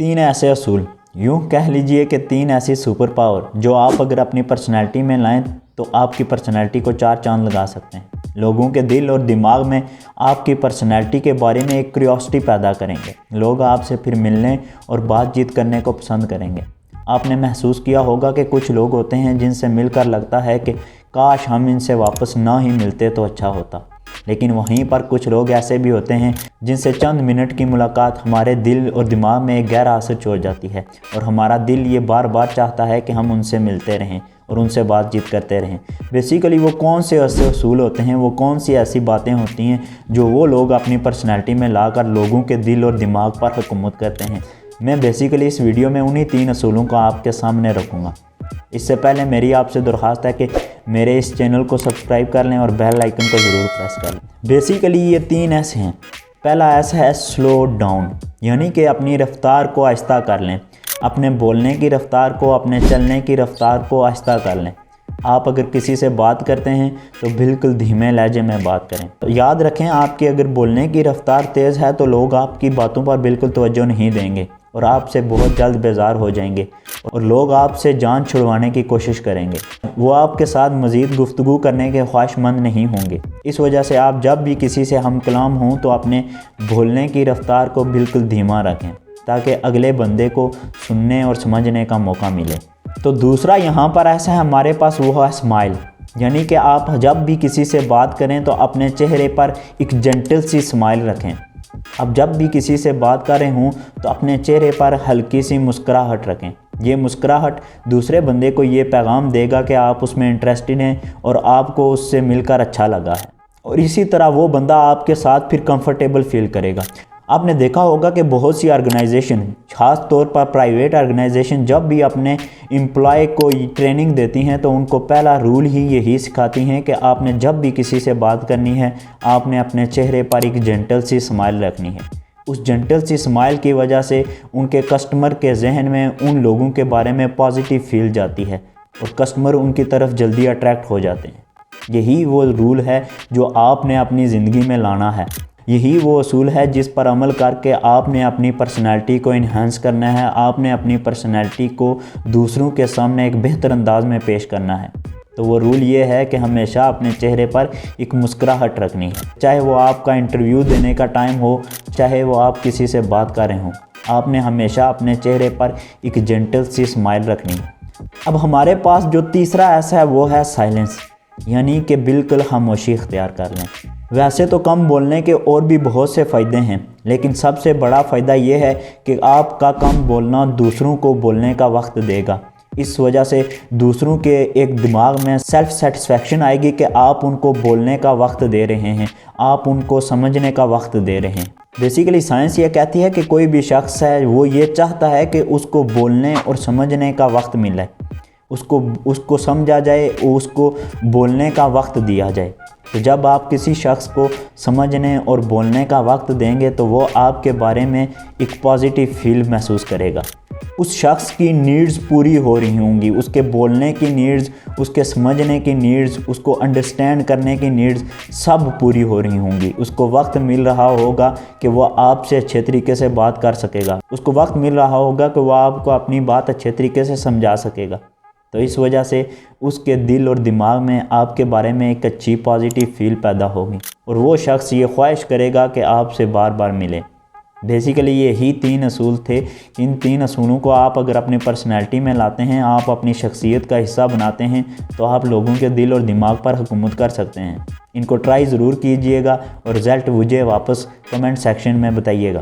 तीन ऐसे असूल, यूँ कह लीजिए कि तीन ऐसी सुपर पावर जो आप अगर अपनी पर्सनैलिटी में लाएं तो आपकी पर्सनैलिटी को चार चांद लगा सकते हैं। लोगों के दिल और दिमाग में आपकी पर्सनैलिटी के बारे में एक क्यूरियोसिटी पैदा करेंगे। लोग आपसे फिर मिलने और बातचीत करने को पसंद करेंगे। आपने महसूस किया होगा कि कुछ लोग होते हैं जिनसे मिलकर लगता है कि काश हम इनसे वापस ना ही मिलते तो अच्छा होता, लेकिन वहीं पर कुछ लोग ऐसे भी होते हैं जिनसे चंद मिनट की मुलाकात हमारे दिल और दिमाग में एक गहरा असर छोड़ जाती है और हमारा दिल ये बार बार चाहता है कि हम उनसे मिलते रहें और उनसे बातचीत करते रहें। बेसिकली वो कौन से ऐसे असूल होते हैं, वो कौन सी ऐसी बातें होती हैं जो वो लोग अपनी पर्सनैलिटी में लाकर लोगों के दिल और दिमाग पर हुकूमत करते हैं। मैं बेसिकली इस वीडियो में उन्हीं तीन असूलों को आपके सामने रखूँगा। इससे पहले मेरी आपसे दरख्वास्त है कि मेरे इस चैनल को सब्सक्राइब कर लें और बेल आइकन को ज़रूर प्रेस कर लें। बेसिकली ये तीन ऐसे हैं। पहला ऐसा है स्लो डाउन, यानी कि अपनी रफ़्तार को आहिस्ता कर लें। अपने बोलने की रफ़्तार को, अपने चलने की रफ़्तार को आहिस्ता कर लें। आप अगर किसी से बात करते हैं तो बिल्कुल धीमे लहजे में बात करें। तो याद रखें, आपकी अगर बोलने की रफ़्तार तेज़ है तो लोग आपकी बातों पर बिल्कुल तवज्जो नहीं देंगे और आपसे बहुत जल्द बेजार हो जाएंगे और लोग आपसे जान छुड़वाने की कोशिश करेंगे। वो आपके साथ मज़ीद गुफ्तगू करने के ख्वाहिशमंद नहीं होंगे। इस वजह से आप जब भी किसी से हम कलाम हों तो अपने बोलने की रफ़्तार को बिल्कुल धीमा रखें ताकि अगले बंदे को सुनने और समझने का मौका मिले। तो दूसरा यहाँ पर ऐसा है हमारे पास, वो है स्माइल, यानी कि आप जब भी किसी से बात करें तो अपने चेहरे पर एक जेंटल सी स्माइल रखें। अब जब भी किसी से बात कर रहे हों तो अपने चेहरे पर हल्की सी मुस्कुराहट रखें। ये मुस्कुराहट दूसरे बंदे को ये पैगाम देगा कि आप उसमें इंटरेस्टेड हैं और आपको उससे मिलकर अच्छा लगा है, और इसी तरह वो बंदा आपके साथ फिर कंफर्टेबल फील करेगा। आपने देखा होगा कि बहुत सी ऑर्गेनाइजेशन, ख़ास तौर पर प्राइवेट ऑर्गेनाइजेशन, जब भी अपने एम्प्लॉय को ट्रेनिंग देती हैं तो उनको पहला रूल ही यही सिखाती हैं कि आपने जब भी किसी से बात करनी है आपने अपने चेहरे पर एक जेंटल सी स्माइल रखनी है। उस जेंटल सी स्माइल की वजह से उनके कस्टमर के जहन में उन लोगों के बारे में पॉजिटिव फील जाती है और कस्टमर उनकी तरफ जल्दी अट्रैक्ट हो जाते हैं। यही वो रूल है जो आपने अपनी ज़िंदगी में लाना है। यही वो असूल है जिस पर अमल करके आपने अपनी पर्सनैलिटी को इन्हांस करना है। आपने अपनी पर्सनैलिटी को दूसरों के सामने एक बेहतर अंदाज में पेश करना है। तो वो रूल ये है कि हमेशा अपने चेहरे पर एक मुस्कुराहट रखनी है, चाहे वो आपका इंटरव्यू देने का टाइम हो, चाहे वो आप किसी से बात कर रहे हों। आपने हमेशा अपने चेहरे पर एक जेंटल सी स्माइल रखनी है। अब हमारे पास जो तीसरा ऐसा है वो है साइलेंस, यानी कि बिल्कुल खामोशी इख्तियार कर लें। वैसे तो कम बोलने के और भी बहुत से फ़ायदे हैं, लेकिन सबसे बड़ा फ़ायदा ये है कि आपका कम बोलना दूसरों को बोलने का वक्त देगा। इस वजह से दूसरों के एक दिमाग में सेल्फ सेटिस्फेक्शन आएगी कि आप उनको बोलने का वक्त दे रहे हैं, आप उनको समझने का वक्त दे रहे हैं। बेसिकली साइंस ये कहती है कि कोई भी शख्स है वो ये चाहता है कि उसको बोलने और समझने का वक्त मिले, उसको समझा जाए, उसको बोलने का वक्त दिया जाए। तो जब आप किसी शख्स को समझने और बोलने का वक्त देंगे तो वो आपके बारे में एक पॉजिटिव फील महसूस करेगा। उस शख्स की नीड्स पूरी हो रही होंगी, उसके बोलने की नीड्स, उसके समझने की नीड्स, उसको अंडरस्टैंड करने की नीड्स सब पूरी हो रही होंगी। उसको वक्त मिल रहा होगा कि वह आपसे अच्छे तरीके से बात कर सकेगा, उसको वक्त मिल रहा होगा कि वह आपको अपनी बात अच्छे तरीके से समझा सकेगा। तो इस वजह से उसके दिल और दिमाग में आपके बारे में एक अच्छी पॉजिटिव फील पैदा होगी और वो शख्स ये ख्वाहिश करेगा कि आपसे बार बार मिले। बेसिकली यही तीन असूल थे। इन तीन असूलों को आप अगर अपनी पर्सनैलिटी में लाते हैं, आप अपनी शख्सियत का हिस्सा बनाते हैं, तो आप लोगों के दिल और दिमाग पर हुकूमत कर सकते हैं। इनको ट्राई ज़रूर कीजिएगा और रिज़ल्ट मुझे वापस कमेंट सेक्शन में बताइएगा।